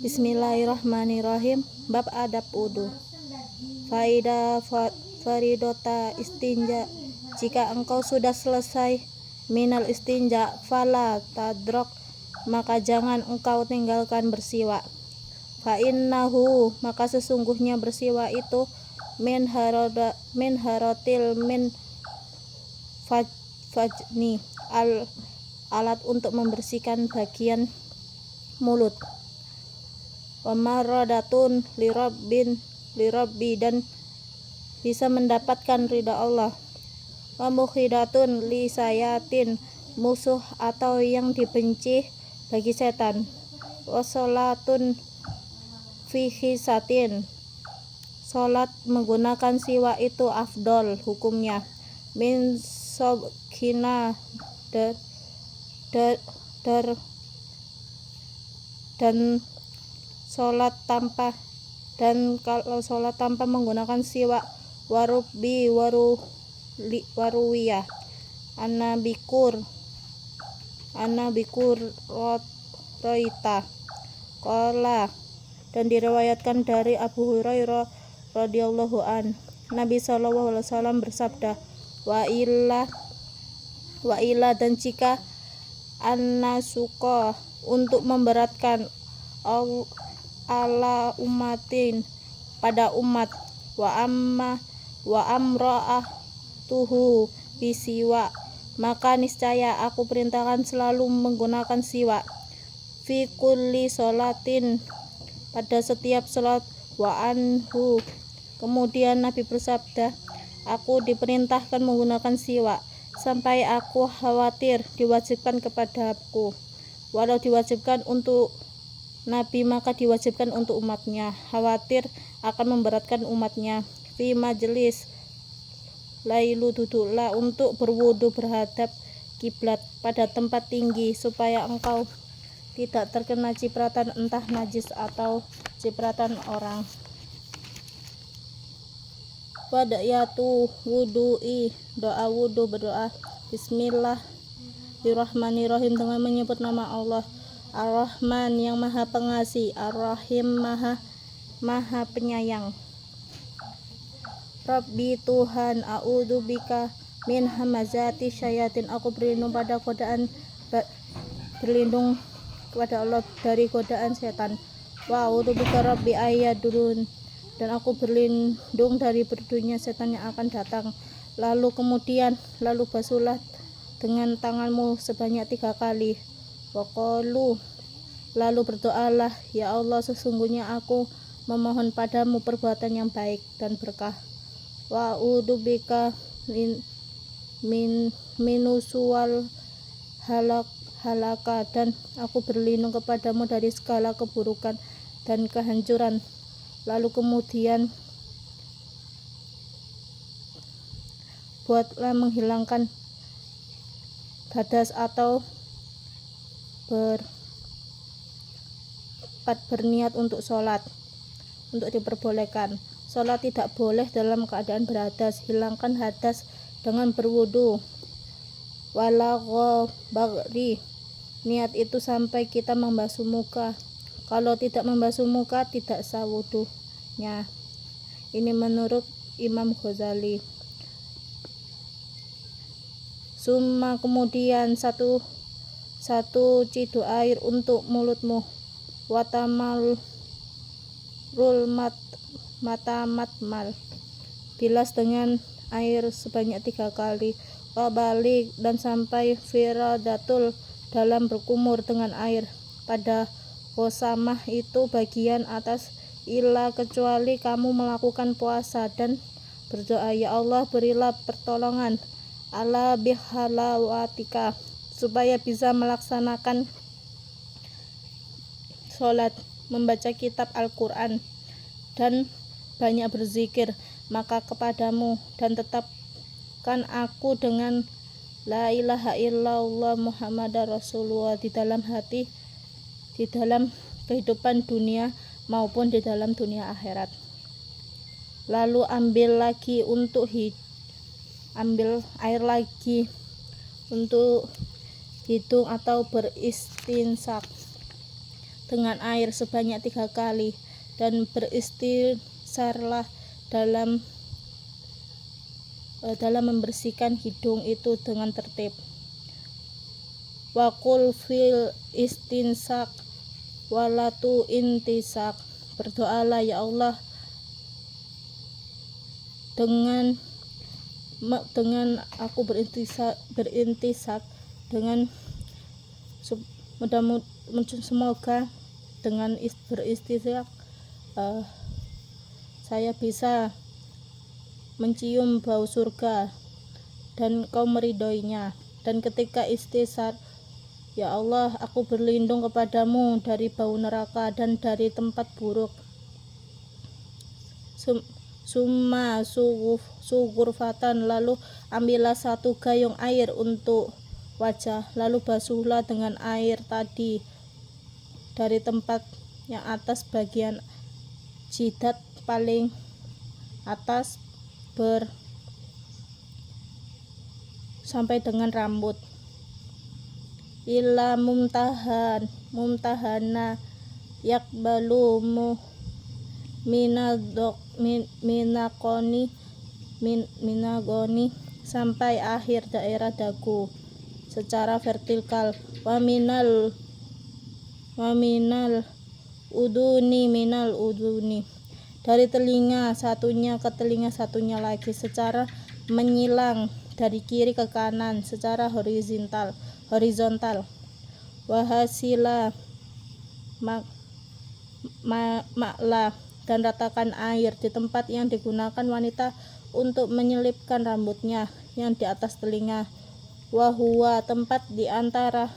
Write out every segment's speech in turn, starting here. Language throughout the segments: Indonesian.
Bismillahirrahmanirrahim. Bab adab wudu. Faida faridota istinja. Jika engkau sudah selesai minal istinja fala tadrok, maka jangan engkau tinggalkan bersiwak. Fa innahu, maka sesungguhnya bersiwak itu min harotil min fajni, alat untuk membersihkan bagian mulut. Wa maradatun lirabbi, dan bisa mendapatkan ridha Allah. Wa mukhidatun li sayatin, musuh atau yang dibenci bagi setan. Wa sholatun fi khisatin, sholat menggunakan siwak itu afdol hukumnya min sobkina dan sholat tanpa, dan kalau sholat tanpa menggunakan siwak waruwiyah anabikur roita qala, dan diriwayatkan dari Abu Hurairah radhiyallahu an, Nabi sallallahu alaihi wasallam bersabda, wa illa, dan jika an-nasuqa, untuk memberatkan ala umatin, pada umat, wa amra'atuhu bisiwa, maka niscaya aku perintahkan selalu menggunakan siwak fi kulli sholatin, pada setiap salat. Wa anhu, kemudian Nabi bersabda, aku diperintahkan menggunakan siwak sampai aku khawatir diwajibkan kepadaku. Walau diwajibkan untuk Nabi, maka diwajibkan untuk umatnya. Khawatir akan memberatkan umatnya. Fi majlis lailu, duduklah untuk berwudu berhadap kiblat pada tempat tinggi, supaya engkau tidak terkena cipratan entah najis atau cipratan orang. Wada'yatu wudu'i, doa wudu, berdoa Bismillahirrahmanirrahim, dengan menyebut nama Allah Ar-Rahman, yang maha pengasih, Ar-Rahim, maha penyayang. Rabbi, Tuhan, a'udzubika min hamazati syayatin, aku berlindung kepada Allah dari godaan setan. Wa a'udzubika Rabbi ayyadurun, dan aku berlindung dari berdunya setan yang akan datang. Lalu basuhlah dengan tanganmu sebanyak 3 kali. Waqalu, lalu berdoalah, ya Allah, sesungguhnya aku memohon padamu perbuatan yang baik dan berkah. Wa a'udzubika minusuwal halaka, dan aku berlindung kepadamu dari segala keburukan dan kehancuran. Lalu kemudian buatlah menghilangkan hadas atau berniat untuk sholat. Untuk diperbolehkan sholat tidak boleh dalam keadaan berhadas. Hilangkan hadas dengan berwudu. Wala bagri, niat itu sampai kita membasuh muka. Kalau tidak membasuh muka, tidak sah wudunya. Ini menurut Imam Ghazali. Summa, kemudian satu cidu air untuk mulutmu. Watamal matamatmal, bilas dengan air sebanyak 3 kali. Wabalik, dan sampai firadatul, dalam berkumur dengan air pada kosamah, itu bagian atas. Illa, kecuali kamu melakukan puasa dan berdoa, ya Allah, berilah pertolongan ala bihalawatika, supaya bisa melaksanakan sholat, membaca kitab Al-Quran, dan banyak berzikir maka kepadamu, dan tetapkan aku dengan la ilaha illallah Muhammadar Rasulullah di dalam hati, di dalam kehidupan dunia maupun di dalam dunia akhirat. Lalu ambil air lagi untuk hidung atau beristinsak. dengan air sebanyak 3 kali, dan beristisarlah dalam membersihkan hidung itu dengan tertib. Wakul fil istinsak walatu intisak, berdoalah ya Allah dengan aku berintisak dengan semoga dengan beristisyak saya bisa mencium bau surga dan Kau meridhoinya. Dan ketika istisar, ya Allah, aku berlindung kepadamu dari bau neraka dan dari tempat buruk. Summa sugurfatan, lalu ambillah 1 gayung air untuk wajah, lalu basuhlah dengan air tadi dari tempat yang atas bagian jidat paling atas sampai dengan rambut. Ila mumtahana yakbalu minagoni sampai akhir daerah dagu secara vertikal. Wa minal uduni dari telinga satunya ke telinga satunya lagi secara menyilang dari kiri ke kanan secara horizontal. Wahasila maklah, dan ratakan air di tempat yang digunakan wanita untuk menyelipkan rambutnya yang di atas telinga. Wahuwa, tempat di antara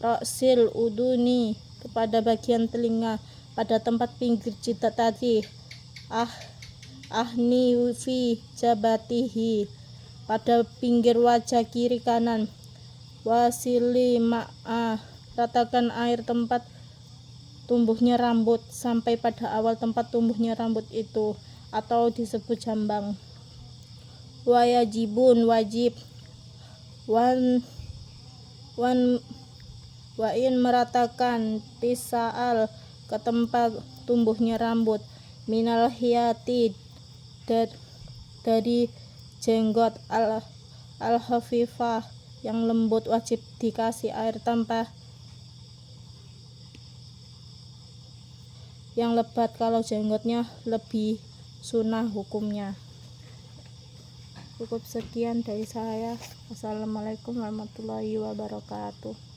roksil uduni kepada bagian telinga pada tempat pinggir jidat tadi. Ahni fi jabatihi, pada pinggir wajah kiri kanan. Wasili ma'a, ratakan air tempat tumbuhnya rambut sampai pada awal tempat tumbuhnya rambut itu atau disebut jambang. Wajibun, wajib. Wain meratakan tisa'al ke tempat tumbuhnya rambut minal hiyati, dari jenggot al-hafifah yang lembut, wajib dikasih air tanpa yang lebat. Kalau jenggotnya lebih sunnah hukumnya. Cukup sekian dari saya. Wassalamualaikum warahmatullahi wabarakatuh.